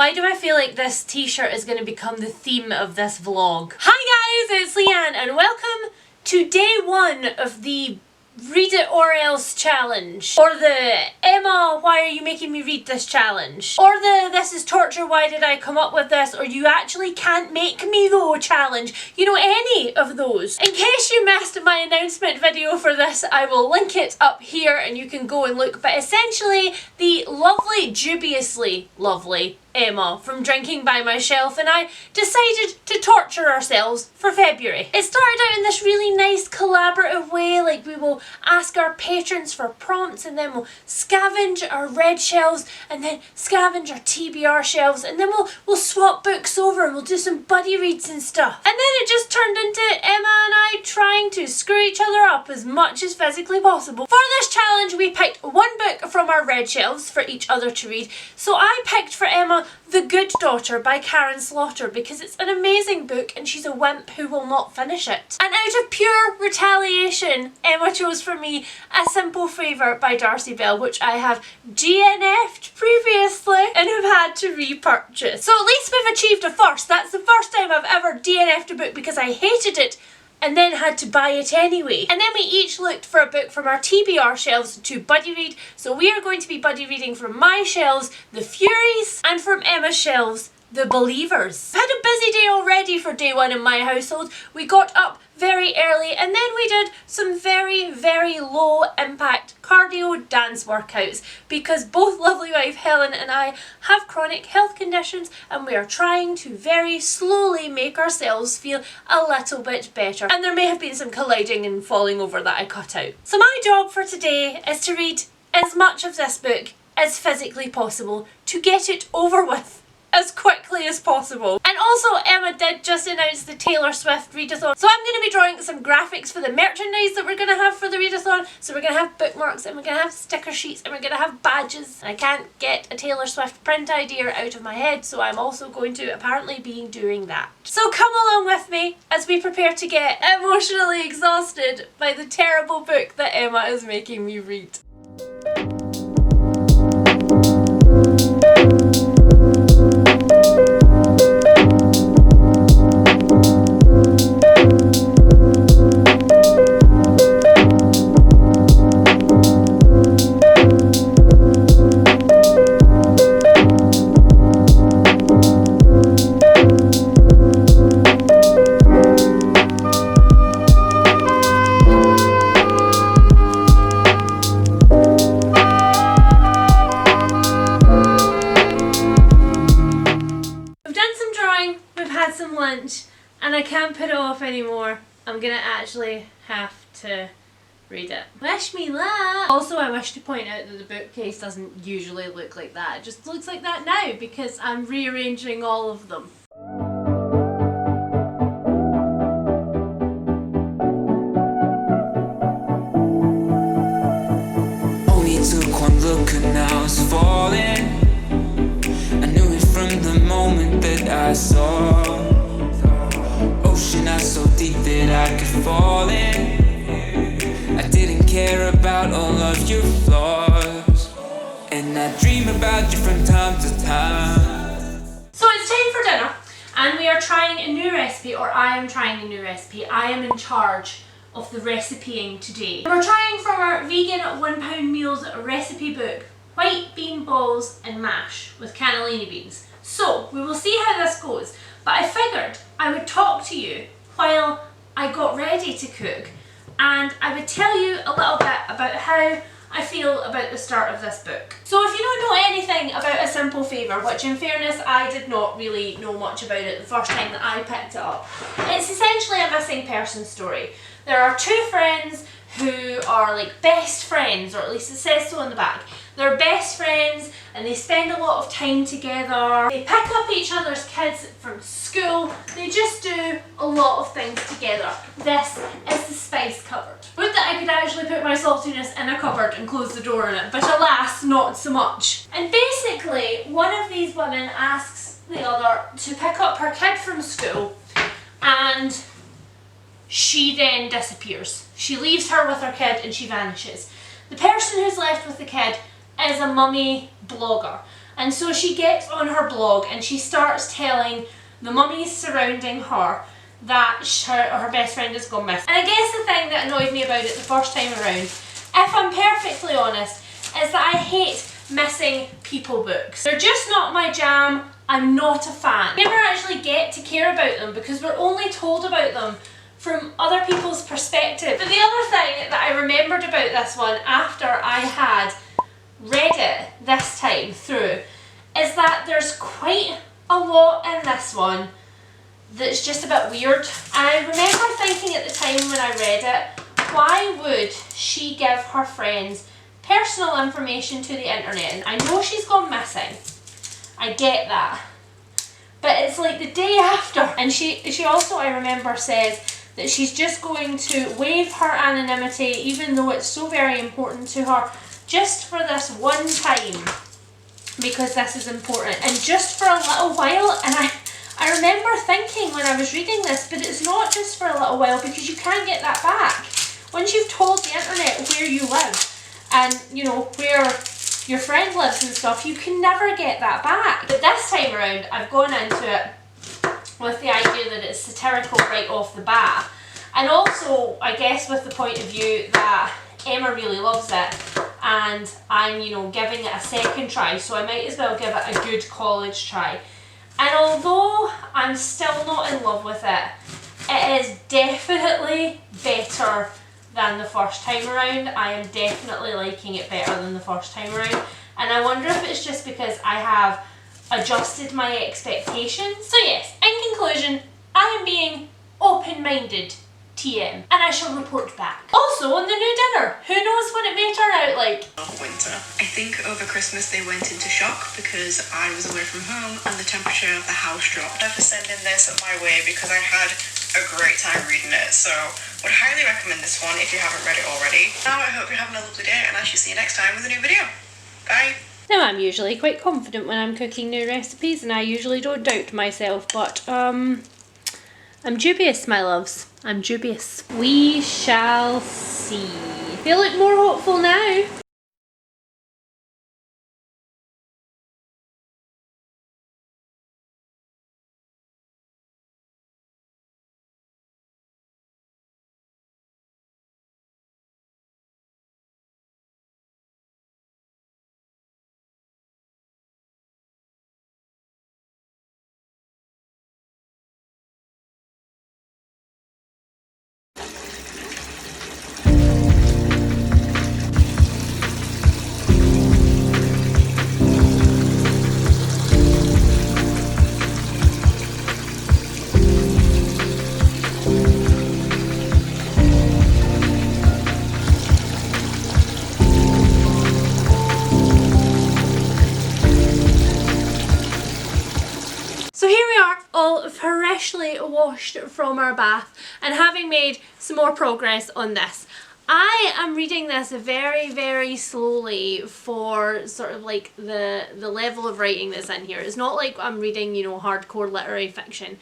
Why do I feel like this t-shirt is going to become the theme of this vlog? Hi guys, it's Leanne and welcome to day 1 of the Read It or Else challenge. Or the Emma, why are you making me read this challenge? Or the this is torture, why did I come up with this? Or you actually can't make me though challenge. You know, any of those. In case you missed my announcement video for this, I will link it up here and you can go and look. But essentially, the lovely, dubiously lovely Emma from Drinking by My Shelf and I decided to torture ourselves for February. It started out in this really nice collaborative way, like we will ask our patrons for prompts and then we'll scavenge our red shelves and then scavenge our TBR shelves and then we'll swap books over and we'll do some buddy reads and stuff. And then it just turned into Emma and I trying to screw each other up as much as physically possible. For this challenge we picked one book from our red shelves for each other to read. So I picked for Emma The Good Daughter by Karen Slaughter because it's an amazing book and she's a wimp who will not finish it. And out of pure retaliation, Emma chose for me A Simple Favour by Darcey which I have DNF'd previously and have had to repurchase. So at least we've achieved a first. That's the first time I've ever DNF'd a book because I hated it and then had to buy it anyway. And then we each looked for a book from our TBR shelves to buddy read. So we are going to be buddy reading from my shelves, The Furies, and from Emma's shelves, The Believers. I've had a busy day already for day 1 in my household. We got up very early and then we did some very low impact cardio dance workouts because both lovely wife Helen and I have chronic health conditions and we are trying to very slowly make ourselves feel a little bit better, and there may have been some colliding and falling over that I cut out. So my job for today is to read as much of this book as physically possible to get it over with as quickly as possible. And also Emma did just announce the Taylor Swift readathon, so I'm going to be drawing some graphics for the merchandise that we're going to have for the readathon. So we're going to have bookmarks and we're going to have sticker sheets and we're going to have badges, and I can't get a Taylor Swift print idea out of my head, so I'm also going to apparently be doing that. So come along with me as we prepare to get emotionally exhausted by the terrible book that Emma is making me read. And I can't put it off anymore. I'm gonna actually have to read it. Wish me luck! Also, I wish to point out that the bookcase doesn't usually look like that. It just looks like that now because I'm rearranging all of them. Only took one look and I was falling. I knew it from the moment that I saw. Ocean not so deep that I could fall in. I didn't care about all of your flaws, and I dream about you from time to time. So it's time for dinner and we are trying a new recipe, or I am trying a new recipe. I am in charge of the recipeing today. We're trying from our vegan £1 meals recipe book, white bean balls and mash with cannellini beans. So we will see how this goes. But I figured I would talk to you while I got ready to cook, and I would tell you a little bit about how I feel about the start of this book. So if you don't know anything about A Simple Favour, which in fairness I did not really know much about it the first time that I picked it up, it's essentially a missing person story. There are two friends who are like best friends, or at least it says so on the back. They're best friends and they spend a lot of time together. They pick up each other's kids from school. They just do a lot of things together. This is the spice cupboard. Would that I could actually put my saltiness in a cupboard and close the door on it, but alas, not so much. And basically, one of these women asks the other to pick up her kid from school, and she then disappears. She leaves her with her kid and she vanishes. The person who's left with the kid is a mummy blogger, And so she gets on her blog and she starts telling the mummies surrounding her that her best friend has gone missing. And I guess the thing that annoyed me about it the first time around, if I'm perfectly honest, is that I hate missing people books. They're just not my jam. I'm not a fan. I never actually get to care about them because we're only told about them from other people's perspective. But the other thing that I remembered about this one after I had read it this time through is that there's quite a lot in this one that's just a bit weird. And I remember thinking at the time when I read it, why would she give her friends personal information to the internet? And I know she's gone missing, I get that, but it's like the day after. And she also, I remember, says that she's just going to waive her anonymity even though it's so very important to her, just for this one time, because this is important and just for a little while. And I remember thinking when I was reading this, but it's not just for a little while because you can't get that back. Once you've told the internet where you live and you know where your friend lives and stuff, you can never get that back. But this time around I've gone into it with the idea that it's satirical right off the bat, and also I guess with the point of view that Emma really loves it and I'm, you know, giving it a second try, so I might as well give it a good college try. And although I'm still not in love with it, it is definitely better than the first time around. I am definitely liking it better than the first time around, and I wonder if it's just because I have adjusted my expectations. So yes, in conclusion, I am being open-minded TM, and I shall report back. Also, on the new dinner, who knows what it may turn out like. Winter. I think over Christmas they went into shock because I was away from home and the temperature of the house dropped. I'm for sending this my way because I had a great time reading it, so would highly recommend this one if you haven't read it already. Now I hope you're having a lovely day and I shall see you next time with a new video. Bye! Now I'm usually quite confident when I'm cooking new recipes and I usually don't doubt myself, but I'm dubious, my loves. I'm dubious. We shall see. They look more hopeful now. All freshly washed from our bath and having made some more progress on this. I am reading this very, very slowly for sort of like the level of writing that's in here. It's not like I'm reading, you know, hardcore literary fiction,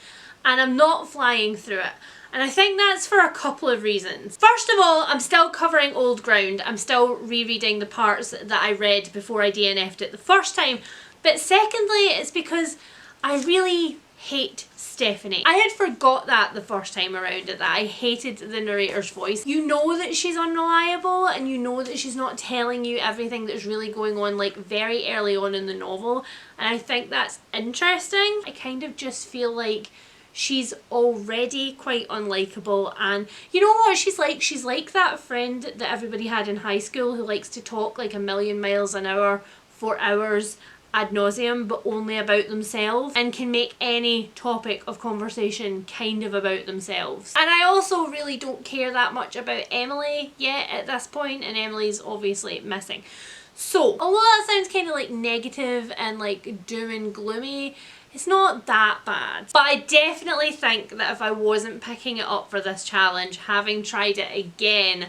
and I'm not flying through it. And I think that's for a couple of reasons. First of all, I'm still covering old ground. I'm still rereading the parts that I read before I DNF'd it the first time. But secondly, it's because I really hate Stephanie. I had forgot that the first time around that I hated the narrator's voice. You know that she's unreliable and you know that she's not telling you everything that's really going on like very early on in the novel, and I think that's interesting. I kind of just feel like she's already quite unlikable, and you know what she's like? She's like that friend that everybody had in high school who likes to talk like 1,000,000 miles an hour for hours ad nauseum, but only about themselves, and can make any topic of conversation kind of about themselves. And I also really don't care that much about Emily yet at this point, and Emily's obviously missing. So although that sounds kind of like negative and like doom and gloomy, it's not that bad. But I definitely think that if I wasn't picking it up for this challenge, having tried it again,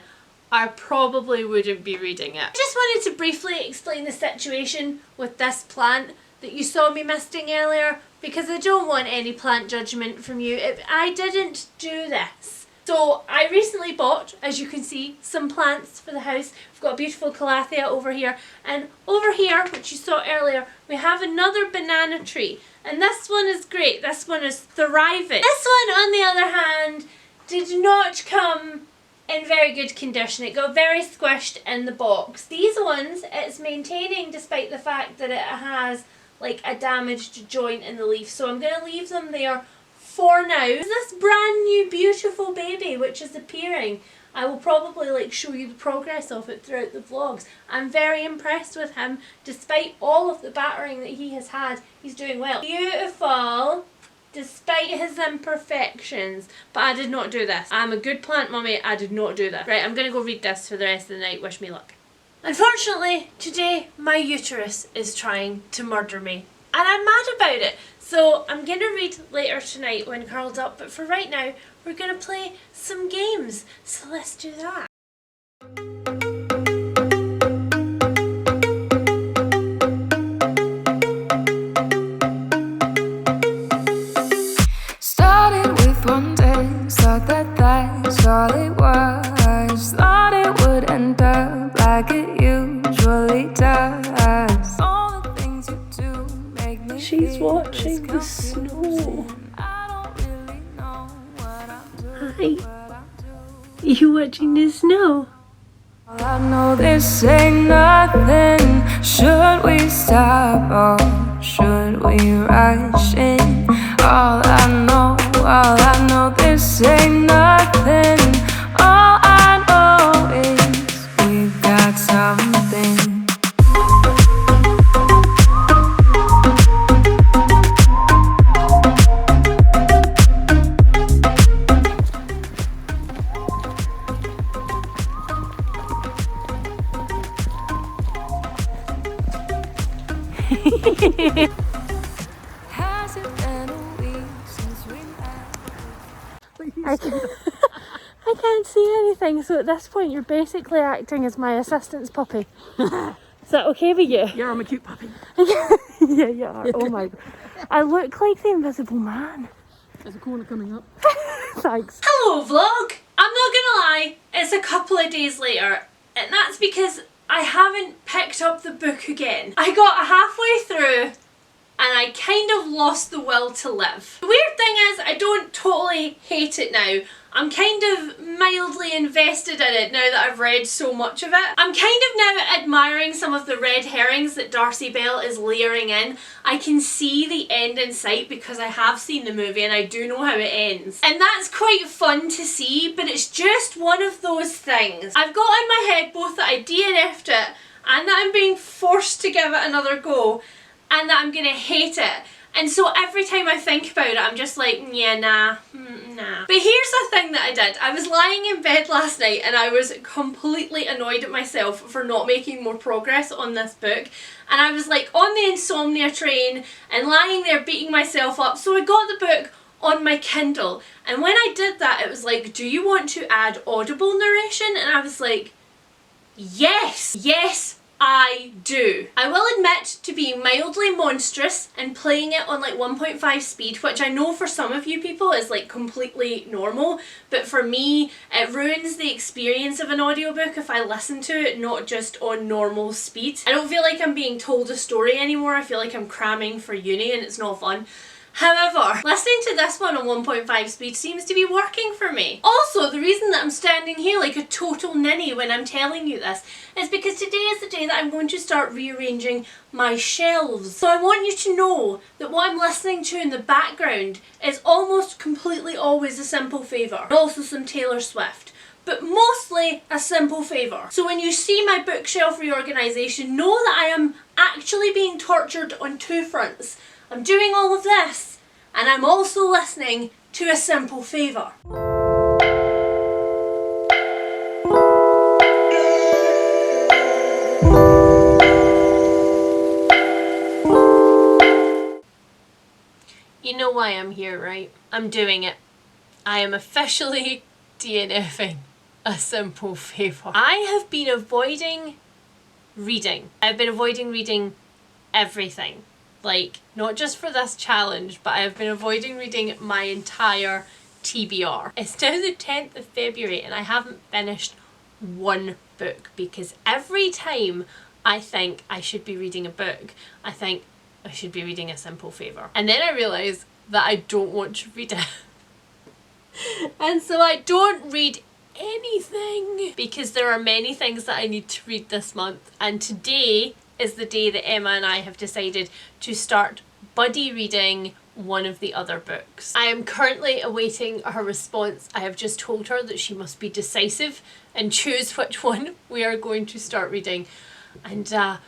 I probably wouldn't be reading it. I just wanted to briefly explain the situation with this plant that you saw me misting earlier, because I don't want any plant judgment from you. I didn't do this. So I recently bought, as you can see, some plants for the house. We've got a beautiful calathea over here, and over here, which you saw earlier, we have another banana tree. And this one is great. This one is thriving. This one, on the other hand, did not come in very good condition. It got very squished in the box. These ones, it's maintaining despite the fact that it has like a damaged joint in the leaf. So I'm going to leave them there for now. This brand new beautiful baby which is appearing. I will probably like show you the progress of it throughout the vlogs. I'm very impressed with him. Despite all of the battering that he has had, he's doing well. Beautiful, despite his imperfections. But I did not do this. I'm a good plant mummy, I did not do this. Right, I'm gonna go read this for the rest of the night. Wish me luck. Unfortunately, today my uterus is trying to murder me. And I'm mad about it. So I'm going to read later tonight when curled up, but for right now we're going to play some games. So let's do that. Started with one day, thought that that's all it was. Thought it would end up like it usually does. All the things you do make me. She's watching the snow. Hi. You watching the snow? I know this ain't nothing. Should we stop or should we rush in? All I know this ain't nothing. All I know is we've got something. Has it been a week since we met? I can't see anything, so at this point you're basically acting as my assistant's puppy. Is that okay with you? Yeah, I'm a cute puppy. Yeah, you are. Oh my god. I look like the Invisible Man. There's a corner coming up. Thanks. Hello vlog! I'm not gonna lie, it's a couple of days later, and that's because I haven't picked up the book again. I got halfway through and I kind of lost the will to live. The weird thing is, I don't totally hate it now. I'm kind of mildly invested in it now that I've read so much of it. I'm kind of now admiring some of the red herrings that Darcey Bell is layering in. I can see the end in sight because I have seen the movie and I do know how it ends. And that's quite fun to see, but it's just one of those things. I've got in my head both that I DNF'd it and that I'm being forced to give it another go and that I'm gonna hate it. And so every time I think about it, I'm just like, yeah, nah. But here's the thing that I did. I was lying in bed last night and I was completely annoyed at myself for not making more progress on this book. And I was like on the insomnia train and lying there beating myself up. So I got the book on my Kindle. And when I did that, it was like, do you want to add audible narration? And I was like, yes, yes, I do. I will admit to being mildly monstrous and playing it on like 1.5 speed, which I know for some of you people is like completely normal, but for me it ruins the experience of an audiobook if I listen to it not just on normal speed. I don't feel like I'm being told a story anymore. I feel like I'm cramming for uni and it's not fun. However, listening to this one on 1.5 speed seems to be working for me. Also, the reason that I'm standing here like a total ninny when I'm telling you this is because today is the day that I'm going to start rearranging my shelves. So I want you to know that what I'm listening to in the background is almost completely always A Simple Favour. And also some Taylor Swift. But mostly A Simple Favour. So when you see my bookshelf reorganisation, know that I am actually being tortured on two fronts. I'm doing all of this, and I'm also listening to A Simple Favour. You know why I'm here, right? I'm doing it. I am officially DNFing A Simple Favour. I have been avoiding reading. I've been avoiding reading everything. Like, not just for this challenge, but I have been avoiding reading my entire TBR. It's now the 10th of February and I haven't finished one book, because every time I think I should be reading a book, I think I should be reading A Simple Favour. And then I realise that I don't want to read it. And so I don't read anything, because there are many things that I need to read this month. And today is the day that Emma and I have decided to start buddy reading one of the other books. I am currently awaiting her response. I have just told her that she must be decisive and choose which one we are going to start reading. And I'm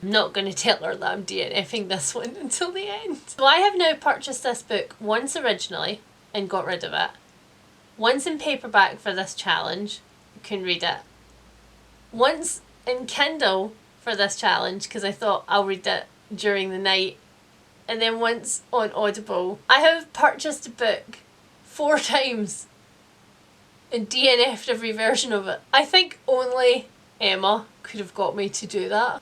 not going to tell her that I'm DNFing this one until the end. So I have now purchased this book once originally and got rid of it. Once in paperback for this challenge, you can read it. Once in Kindle for this challenge, because I thought I'll read it during the night. And then once on Audible. I have purchased a book 4 times and DNF'd every version of it. I think only Emma could have got me to do that.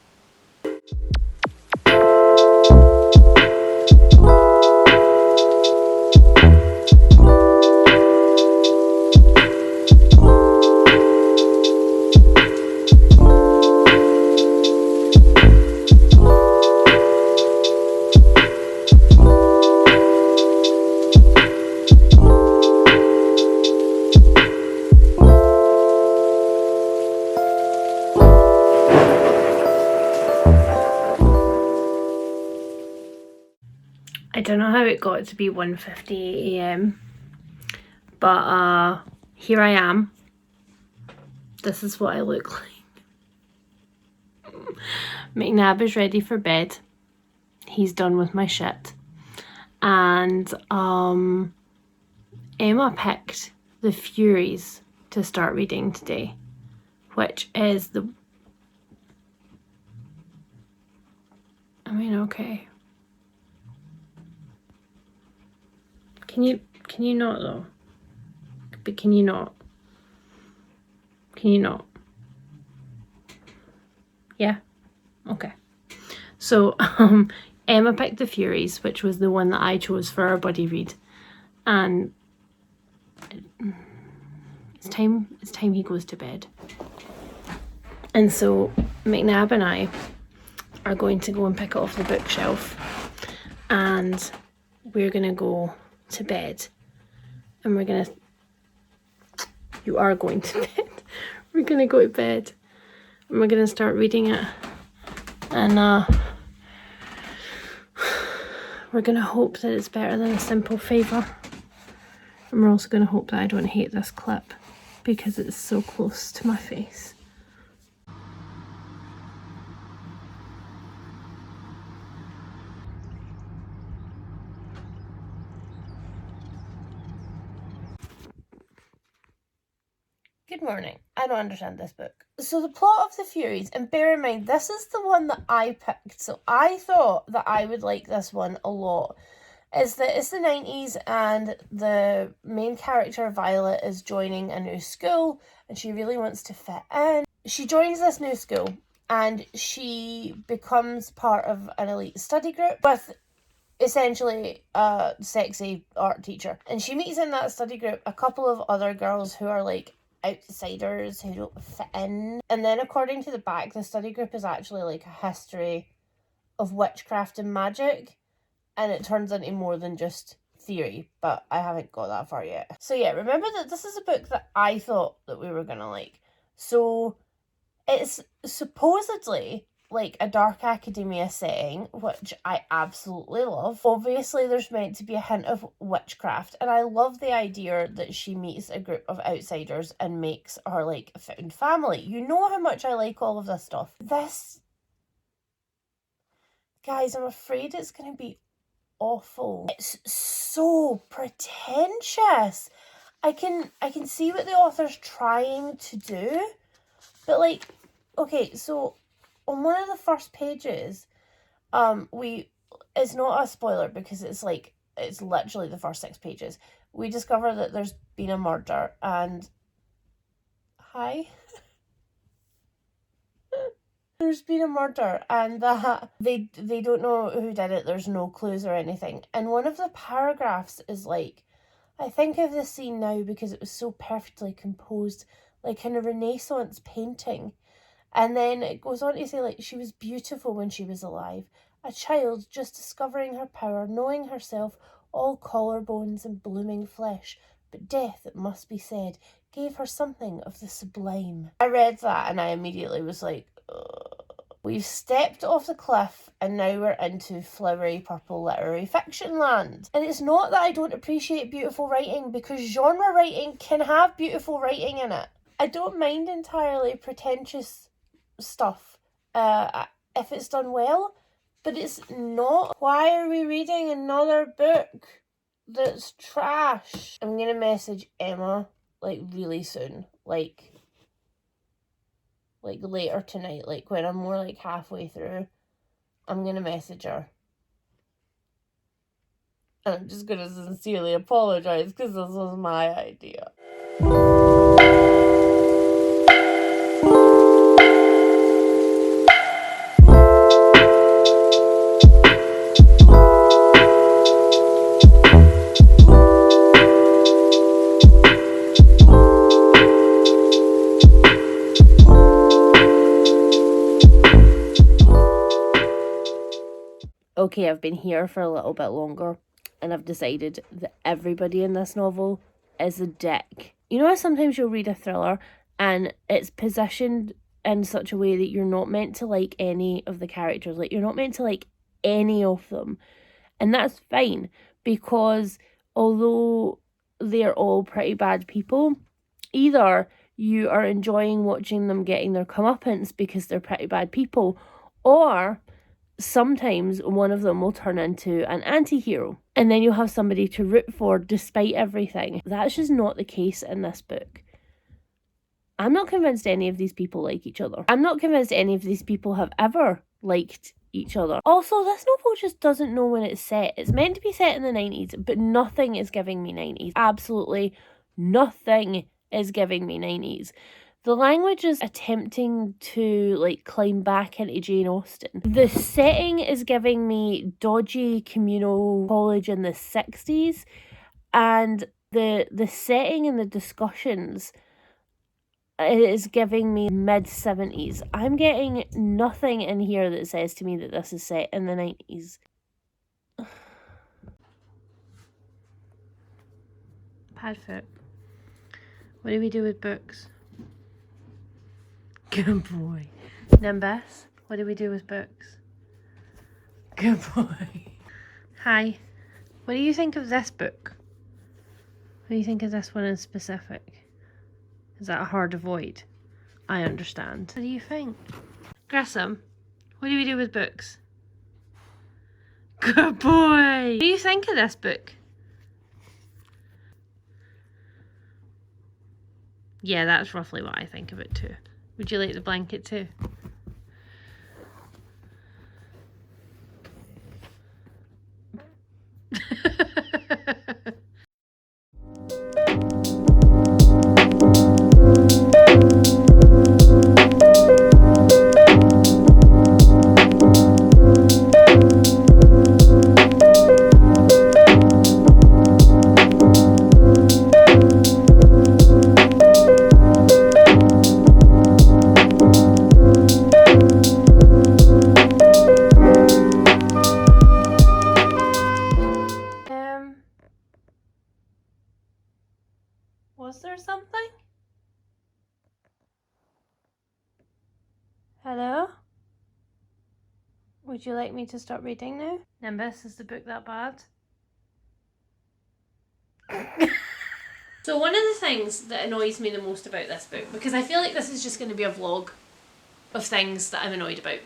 I don't know how it got to be 1:58 AM, but here I am. This is what I look like. McNab is ready for bed. He's done with my shit. And Emma picked the Furies to start reading today, which is the... I mean, okay. Can you not though? But can you not? Can you not? Yeah? Okay. So Emma picked the Furies, which was the one that I chose for our buddy read. And it's time he goes to bed. And so McNab and I are going to go and pick it off the bookshelf, and we're gonna go to bed, and you are going to bed. We're gonna go to bed and we're gonna start reading it, and we're gonna hope that it's better than A Simple Favour, and we're also gonna hope that I don't hate this clip because it's so close to my face. Good morning. I don't understand this book. So the plot of the Furies, and bear in mind, this is the one that I picked, so I thought that I would like this one a lot, is that it's the 90s and the main character, Violet, is joining a new school and she really wants to fit in. She joins this new school and she becomes part of an elite study group with essentially a sexy art teacher. And she meets in that study group a couple of other girls who are like outsiders who don't fit in. And then according to the back, the study group is actually like a history of witchcraft and magic, and it turns into more than just theory, but I haven't got that far yet. So yeah, remember that this is a book that I thought that we were gonna like. So it's supposedly like a dark academia setting, which I absolutely love. Obviously there's meant to be a hint of witchcraft, and I love the idea that she meets a group of outsiders and makes her like a found family. You know how much I like all of this stuff. This, guys, I'm afraid it's gonna be awful. It's so pretentious. I can see what the author's trying to do, but like, okay, so on one of the first pages, it's not a spoiler because it's literally the first 6 pages. We discover that there's been a murder, and there's been a murder, and they don't know who did it. There's no clues or anything. And one of the paragraphs is like, I think of this scene now because it was so perfectly composed, like in a Renaissance painting. And then it goes on to say, like, she was beautiful when she was alive. A child just discovering her power, knowing herself, all collarbones and blooming flesh. But death, it must be said, gave her something of the sublime. I read that and I immediately was like, ugh. We've stepped off the cliff and now we're into flowery purple literary fiction land. And it's not that I don't appreciate beautiful writing, because genre writing can have beautiful writing in it. I don't mind entirely pretentious stuff if it's done well, but it's not. Why are we reading another book that's trash? I'm gonna message Emma like really soon, like later tonight, like when I'm more like halfway through. I'm gonna message her and I'm just gonna sincerely apologize because this was my idea. Okay, I've been here for a little bit longer and I've decided that everybody in this novel is a dick. You know how sometimes you'll read a thriller and it's positioned in such a way that you're not meant to like any of the characters, like you're not meant to like any of them. And that's fine, because although they're all pretty bad people, either you are enjoying watching them getting their comeuppance because they're pretty bad people, or sometimes one of them will turn into an anti-hero and then you'll have somebody to root for despite everything. That's just not the case in this book. I'm not convinced any of these people like each other. I'm not convinced any of these people have ever liked each other. Also, this novel just doesn't know when it's set. It's meant to be set in the 90s, but nothing is giving me 90s. Absolutely nothing is giving me 90s. The language is attempting to like climb back into Jane Austen. The setting is giving me dodgy communal college in the 60s, and the setting and the discussions is giving me mid-70s. I'm getting nothing in here that says to me that this is set in the 90s. Padfoot. What do we do with books? Good boy. Nimbus, what do we do with books? Good boy. Hi. What do you think of this book? What do you think of this one in specific? Is that a hard avoid? I understand. What do you think? Grissom, what do we do with books? Good boy. What do you think of this book? Yeah, that's roughly what I think of it too. Would you like the blanket too? Was there something? Hello? Would you like me to stop reading now? Nimbus, is the book that bad? So one of the things that annoys me the most about this book, because I feel like this is just going to be a vlog of things that I'm annoyed about.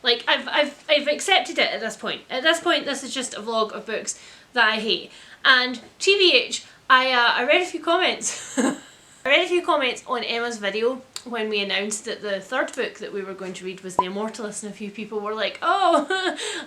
Like, I've accepted it at this point. At this point, this is just a vlog of books that I hate. And TBH, I read a few comments. I read a few comments on Emma's video when we announced that the third book that we were going to read was The Immortalists, and a few people were like, oh,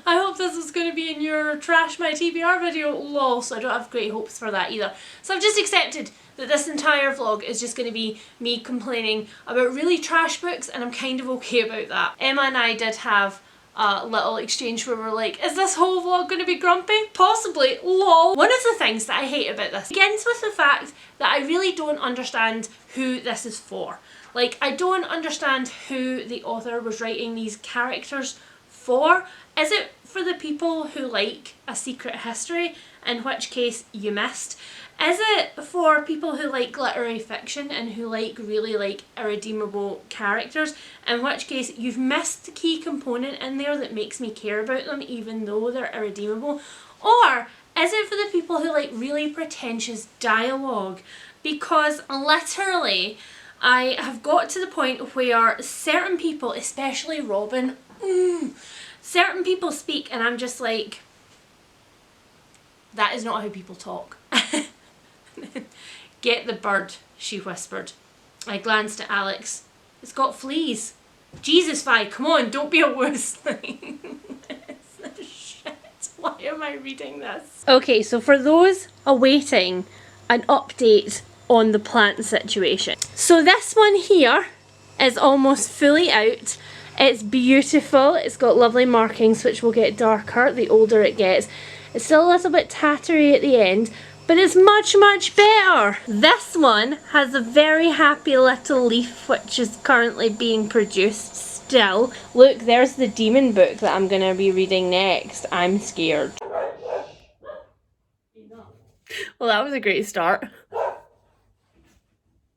I hope this is going to be in your Trash My TBR video, lol, so I don't have great hopes for that either. So I've just accepted that this entire vlog is just going to be me complaining about really trash books, and I'm kind of okay about that. Emma and I did have a little exchange where we're like, is this whole vlog going to be grumpy? Possibly, lol. One of the things that I hate about this begins with the fact that I really don't understand who this is for. Like, I don't understand who the author was writing these characters for. Is it for the people who like a secret history, in which case you missed? Is it for people who like literary fiction and who like really like irredeemable characters, in which case you've missed the key component in there that makes me care about them even though they're irredeemable? Or is it for the people who like really pretentious dialogue? Because literally I have got to the point where certain people, especially Robin, certain people speak and I'm just like, that is not how people talk. Get the bird, she whispered. I glanced at Alex. It's got fleas. Jesus, Vi, come on, don't be a wuss. Shit, why am I reading this? Okay, so for those awaiting an update on the plant situation. So this one here is almost fully out. It's beautiful. It's got lovely markings which will get darker the older it gets. It's still a little bit tattery at the end, but it's much, much better. This one has a very happy little leaf which is currently being produced still. Look, there's the demon book that I'm going to be reading next. I'm scared. Well, that was a great start.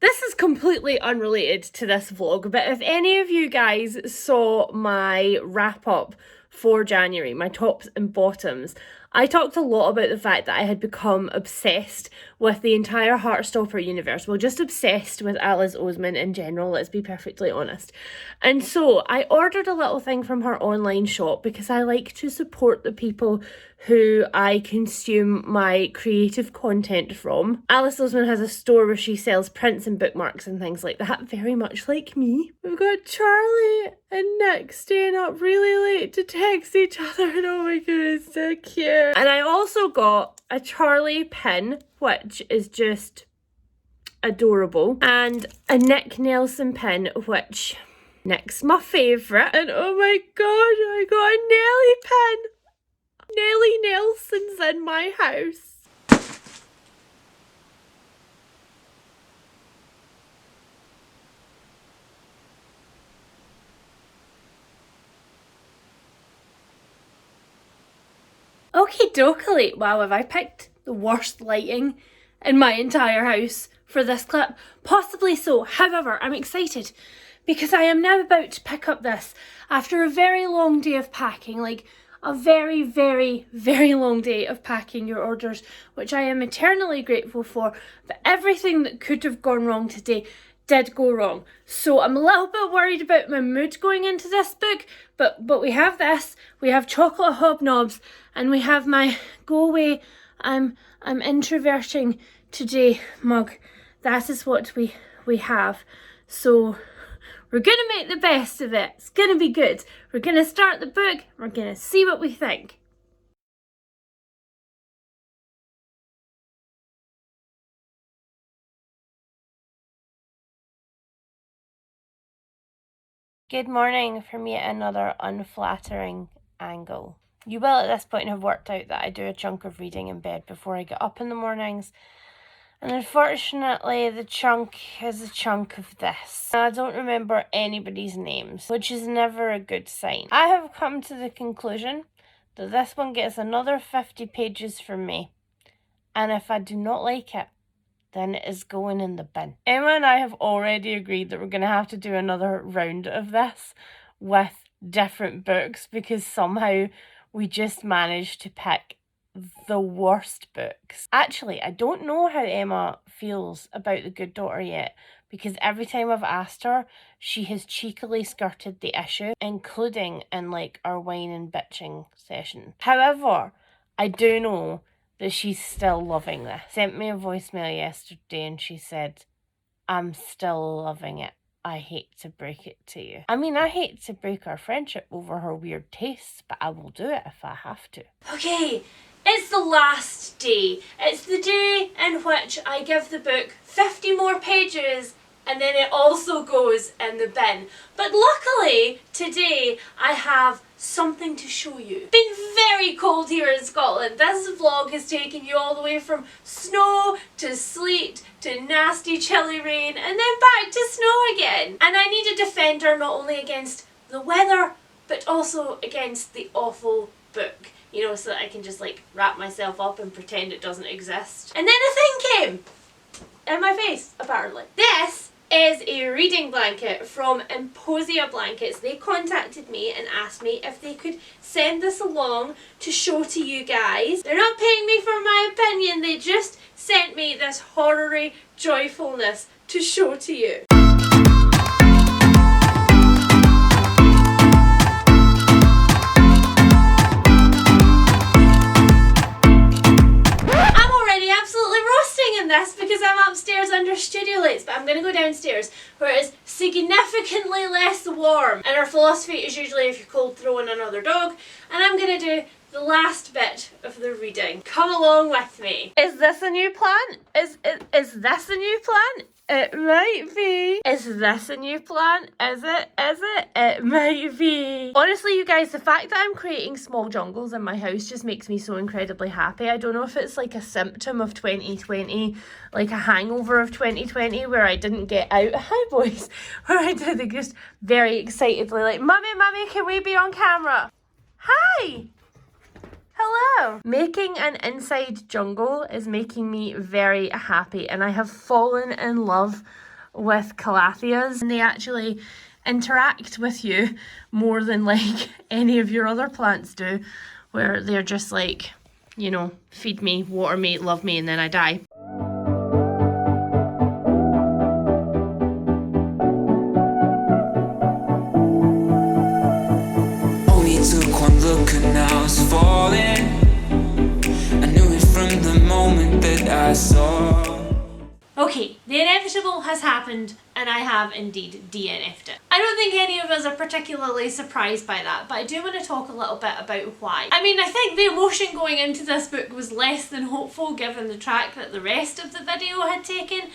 This is completely unrelated to this vlog, but if any of you guys saw my wrap up for January, my tops and bottoms, I talked a lot about the fact that I had become obsessed with the entire Heartstopper universe. Well, just obsessed with Alice Oseman in general, let's be perfectly honest. And so I ordered a little thing from her online shop because I like to support the people who I consume my creative content from. Alice Oseman has a store where she sells prints and bookmarks and things like that, very much like me. We've got Charlie and Nick staying up really late to text each other, and oh my goodness, so cute. And I also got a Charlie pin, which is just adorable, and a Nick Nelson pin, which Nick's my favourite. And oh my god, I got a Nelly pin. Nelly Nelson's in my house. Okay, dokily. Wow, have I picked the worst lighting in my entire house for this clip? Possibly so. However, I'm excited because I am now about to pick up this after a very long day of packing, like a very, very, very long day of packing your orders, which I am eternally grateful for. But everything that could have gone wrong today did go wrong. So I'm a little bit worried about my mood going into this book, but we have this, we have chocolate hobnobs, and we have my go away, I'm introverting today mug. That is what we have. So we're going to make the best of it. It's going to be good. We're going to start the book. We're going to see what we think. Good morning from yet another unflattering angle. You will at this point have worked out that I do a chunk of reading in bed before I get up in the mornings. And unfortunately, the chunk is a chunk of this. I don't remember anybody's names, which is never a good sign. I have come to the conclusion that this one gets another 50 pages from me. And if I do not like it, then it is going in the bin. Emma and I have already agreed that we're going to have to do another round of this with different books because somehow we just managed to pick the worst books. Actually, I don't know how Emma feels about The Good Daughter yet, because every time I've asked her, she has cheekily skirted the issue, including in like our wine and bitching session. However, I do know that she's still loving this. Sent me a voicemail yesterday and she said, I'm still loving it. I hate to break it to you. I mean, I hate to break our friendship over her weird tastes, but I will do it if I have to. Okay, it's the last day. It's the day in which I give the book 50 more pages and then it also goes in the bin. But luckily today I have something to show you. It's been very cold here in Scotland. This vlog has taken you all the way from snow to sleet to nasty chilly rain and then back to snow again. And I need a defender not only against the weather but also against the awful book. You know, so that I can just like wrap myself up and pretend it doesn't exist. And then a thing came in my face, apparently. This is a reading blanket from Imposia Blankets. They contacted me and asked me if they could send this along to show to you guys. They're not paying me for my opinion, they just sent me this horror-y joyfulness to show to you. This because I'm upstairs under studio lights, but I'm going to go downstairs where it is significantly less warm, and our philosophy is usually if you're cold throw in another dog, and I'm going to do the last bit of the reading. Come along with me. Is this a new plan? Is this a new plan? It might be. Is this a new plan? Is it? Is it? It might be. Honestly, you guys, the fact that I'm creating small jungles in my house just makes me so incredibly happy. I don't know if it's like a symptom of 2020, like a hangover of 2020 where I didn't get out. Hi, boys. Where I did it just very excitedly like, Mummy, Mummy, can we be on camera? Hi. Hello! Making an inside jungle is making me very happy, and I have fallen in love with calatheas, and they actually interact with you more than like any of your other plants do, where they're just like, you know, feed me, water me, love me, and then I die. Took one look and I was falling. I knew it from the moment that I saw. Okay, the inevitable has happened and I have indeed DNF'd it. I don't think any of us are particularly surprised by that, but I do want to talk a little bit about why. I mean, I think the emotion going into this book was less than hopeful given the track that the rest of the video had taken.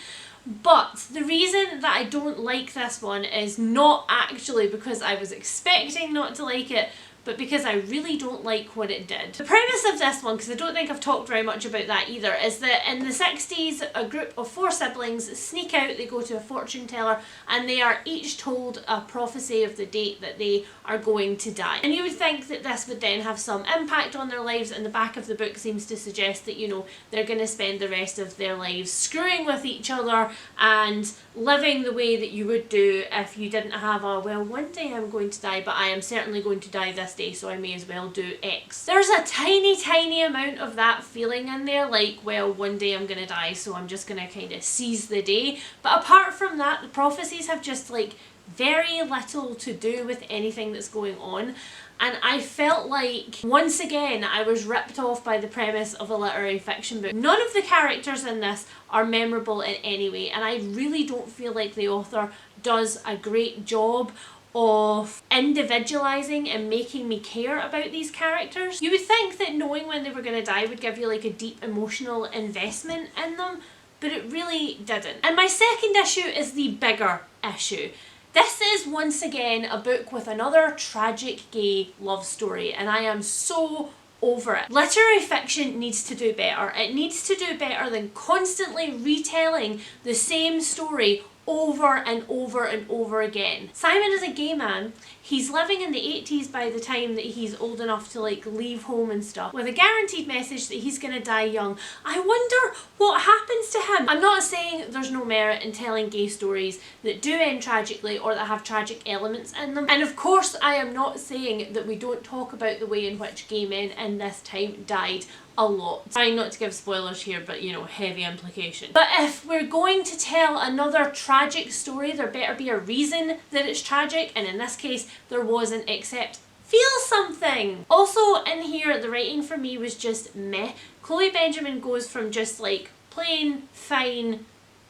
But the reason that I don't like this one is not actually because I was expecting not to like it, but because I really don't like what it did. The premise of this one, because I don't think I've talked very much about that either, is that in the 60s, a group of 4 siblings sneak out, they go to a fortune teller, and they are each told a prophecy of the date that they are going to die. And you would think that this would then have some impact on their lives, and the back of the book seems to suggest that, you know, they're going to spend the rest of their lives screwing with each other and living the way that you would do if you didn't have a, well, one day I'm going to die, but I am certainly going to die this day, so I may as well do X. There's a tiny amount of that feeling in there, like, well, one day I'm gonna die, so I'm just gonna kind of seize the day. But apart from that, the prophecies have just like very little to do with anything that's going on. And I felt like, once again, I was ripped off by the premise of a literary fiction book. None of the characters in this are memorable in any way, and I really don't feel like the author does a great job of individualizing and making me care about these characters. You would think that knowing when they were going to die would give you like a deep emotional investment in them, but it really didn't. And my second issue is the bigger issue. This is once again a book with another tragic gay love story, and I am so over it. Literary fiction needs to do better. It needs to do better than constantly retelling the same story over and over and over again. Simon is a gay man. He's living in the 80s by the time that he's old enough to like leave home and stuff, with a guaranteed message that he's gonna die young. I wonder what happens to him. I'm not saying there's no merit in telling gay stories that do end tragically or that have tragic elements in them. And of course I am not saying that we don't talk about the way in which gay men in this time died a lot. Trying not to give spoilers here, but you know, heavy implication. But if we're going to tell another tragic story, there better be a reason that it's tragic, and in this case there wasn't, except feel something. Also in here, the writing for me was just meh. Chloe Benjamin goes from just like plain fine,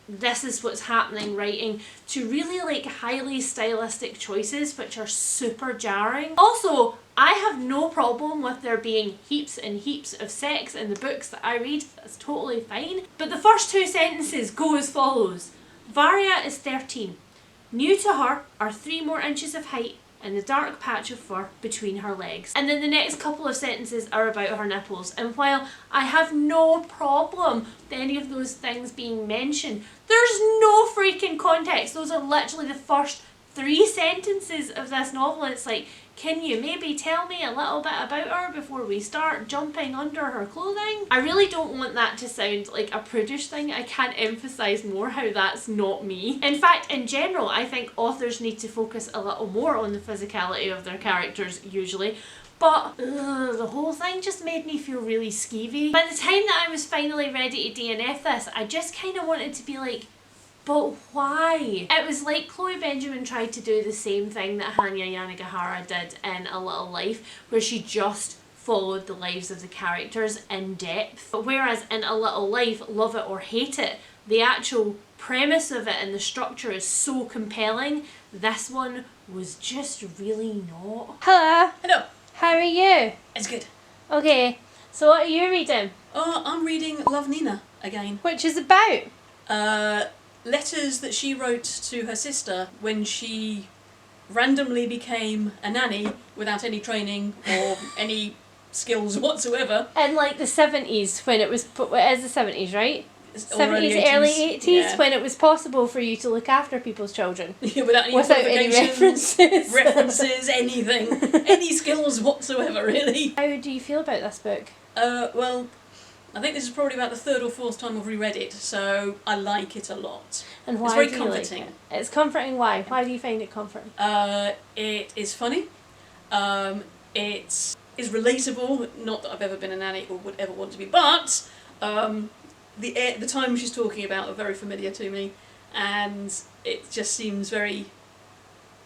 this is what's happening writing, to really like highly stylistic choices which are super jarring. Also, I have no problem with there being heaps and heaps of sex in the books that I read. That's totally fine. But the first 2 sentences go as follows. Varia is 13. New to her are 3 more inches of height and the dark patch of fur between her legs. And then the next couple of sentences are about her nipples. And while I have no problem with any of those things being mentioned, there's no freaking context. Those are literally the first 3 sentences of this novel. It's like, can you maybe tell me a little bit about her before we start jumping under her clothing? I really don't want that to sound like a prudish thing. I can't emphasise more how that's not me. In fact, in general, I think authors need to focus a little more on the physicality of their characters usually. But the whole thing just made me feel really skeevy. By the time that I was finally ready to DNF this, I just kind of wanted to be like, but why? It was like Chloe Benjamin tried to do the same thing that Hanya Yanagihara did in A Little Life, where she just followed the lives of the characters in depth. But whereas in A Little Life, love it or hate it, the actual premise of it and the structure is so compelling, this one was just really not. Hello. Hello. How are you? It's good. Okay, so what are you reading? Oh, I'm reading Love Nina again. Which is about? Letters that she wrote to her sister when she randomly became a nanny without any training or any skills whatsoever. In like the 70s, when it was, it is the 70s, right? 70s, Or early 80s, yeah. when it was possible for you to look after people's children. Without any Without any qualifications, references. anything. Any skills whatsoever, really. How do you feel about this book? Well, I think this is probably about the 3rd or 4th time I've reread it, so I like it a lot. And why It's very do you comforting. like it? It's comforting, why? Why do you find it comforting? It is funny. It is relatable. Not that I've ever been a nanny or would ever want to be, but the times she's talking about are very familiar to me, and it just seems very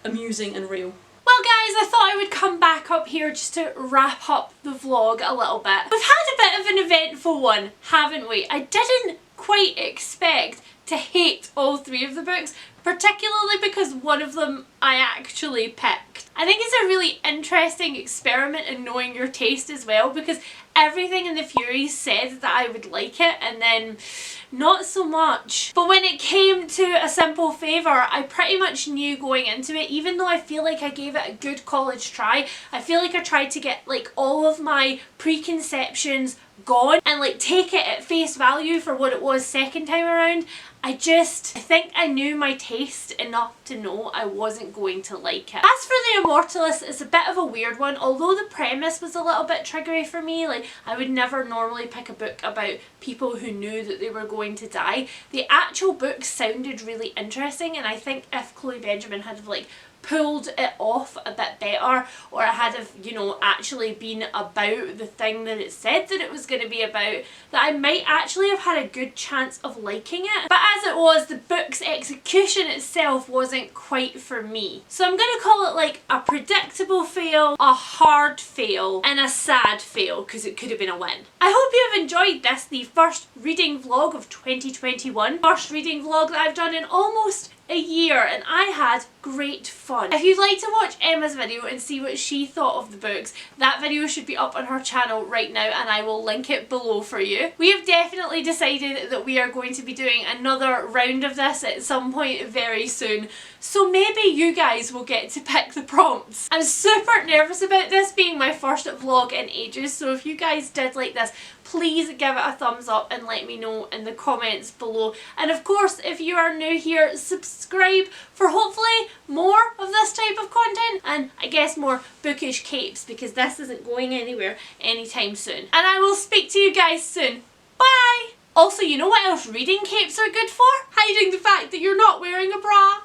amusing and real. Well guys, I thought I would come back up here just to wrap up the vlog a little bit. We've had a bit of an eventful one, haven't we? I didn't quite expect to hate all 3 of the books, particularly because one of them I actually picked. I think it's a really interesting experiment in knowing your taste as well, because everything in the Furies said that I would like it, and then not so much. But when it came to A Simple Favour, I pretty much knew going into it, even though I feel like I gave it a good college try. I feel like I tried to get like all of my preconceptions gone and like take it at face value for what it was second time around. I think I knew my taste enough to know I wasn't going to like it. As for The Immortalists, it's a bit of a weird one. Although the premise was a little bit triggery for me, like I would never normally pick a book about people who knew that they were going to die. The actual book sounded really interesting, and I think if Chloe Benjamin had like pulled it off a bit better, or it had have, you know, actually been about the thing that it said that it was going to be about, that I might actually have had a good chance of liking it. But as it was, the book's execution itself wasn't quite for me. So I'm going to call it like a predictable fail, a hard fail, and a sad fail, because it could have been a win. I hope you have enjoyed this, the first reading vlog of 2021. First reading vlog that I've done in almost a year, and I had great fun. If you'd like to watch Emma's video and see what she thought of the books, that video should be up on her channel right now, and I will link it below for you. We have definitely decided that we are going to be doing another round of this at some point very soon, so maybe you guys will get to pick the prompts. I'm super nervous about this being my first vlog in ages, so if you guys did like this, please give it a thumbs up and let me know in the comments below. And of course, if you are new here, subscribe for hopefully more of this type of content, and I guess more bookish capes, because this isn't going anywhere anytime soon. And I will speak to you guys soon. Bye! Also, you know what else reading capes are good for? Hiding the fact that you're not wearing a bra.